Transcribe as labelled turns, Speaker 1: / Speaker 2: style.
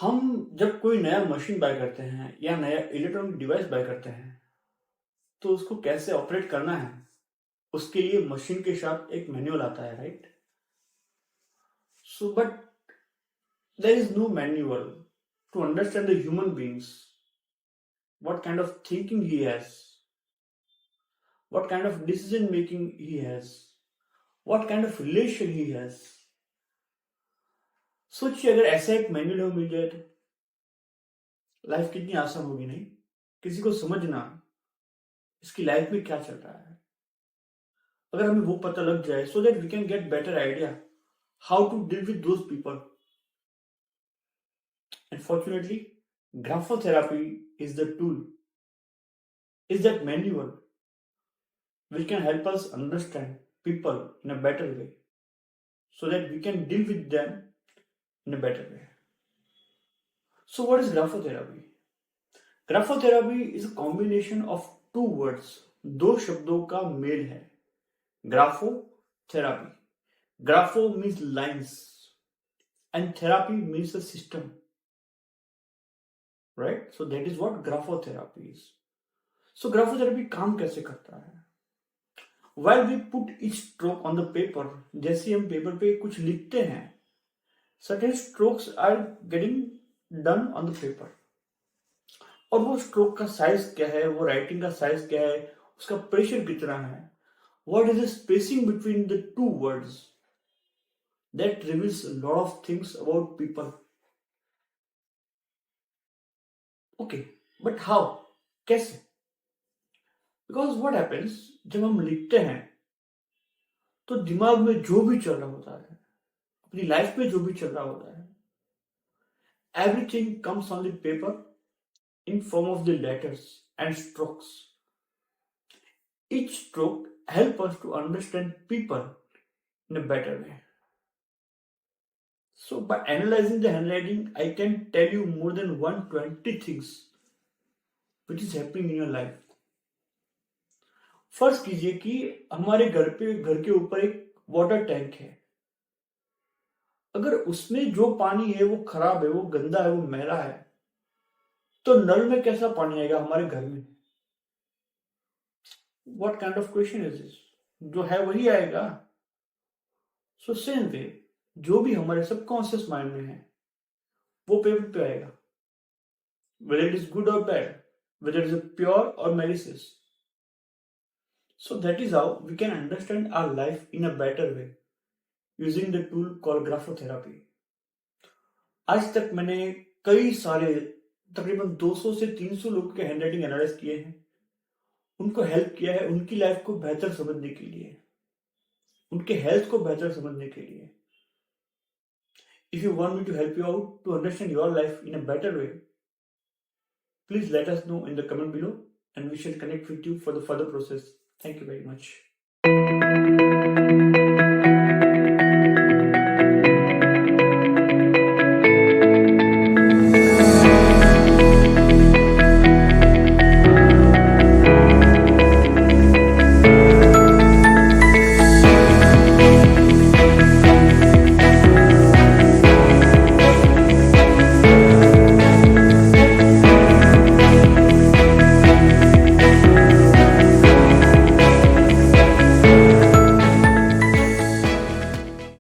Speaker 1: हम जब कोई नया मशीन बाय करते हैं या नया इलेक्ट्रॉनिक डिवाइस बाय करते हैं तो उसको कैसे ऑपरेट करना है उसके लिए मशीन के साथ एक मैनुअल आता है, right? So but there is no manual to understand the human beings, what kind of thinking he has, what kind of decision making he has, what kind of relation he has. सोचिए अगर ऐसा एक manual हमें मिल जाए तो life कितनी आसान होगी, नहीं? किसी को समझना इसकी लाइफ में क्या चल रहा है, अगर हमें वो पता लग जाए, so that we can get better idea how to deal with those people. Unfortunately, graphotherapy is the tool, is that manual which can help us understand people in a better way, so that we can deal with them in a better way. So what is graphotherapy? Graphotherapy is a combination of two words, दो शब्दों का mail है. ग्राफो therapy. ग्राफो means lines and therapy means a system, right? So that is what graphotherapy is. So graphotherapy काम कैसे करता है? While we put each stroke on the paper, जैसे हम पेपर पे कुछ लिखते हैं, certain strokes are getting done on the paper. और वो स्ट्रोक का साइज क्या है, वो राइटिंग का साइज क्या है, उसका प्रेशर कितना है, what is the spacing between the two words, that reveals a lot of things about people. Okay, but how? कैसे? Because what happens, जब हम लिखते हैं तो दिमाग में जो भी चल रहा होता है, अपनी लाइफ में जो भी चल रहा होता है, everything comes on the paper in form of the letters and strokes. Each stroke help us to understand people in a better way. So by analyzing the handwriting, I can tell you more than 120 things which is happening in your life. फर्ज कीजिए कि हमारे घर के ऊपर एक water tank है. अगर उसमें जो पानी है वो खराब है, वो गंदा है, वो मैला है, तो नल में कैसा पानी आएगा हमारे घर में? What kind of question is this? जो है वही आएगा. So same way, जो भी हमारे सबकॉन्शियस माइंड में है वो पेपर पे आएगा, whether it is good or bad, whether it is pure or malicious. So that is how we can understand our life in a better way using the tool called graphotherapy. आज तक मैंने कई सारे तकरीबन 200 से 300 लोगों के हैंडराइटिंग एनालाइज किए हैं, उनको हेल्प किया है उनकी लाइफ को बेहतर समझने के लिए, उनके हेल्थ को बेहतर समझने के लिए. If you want me to help you out to understand your life in a better way, please let us know in the comment below and we shall connect with you for the further process. Thank you very much.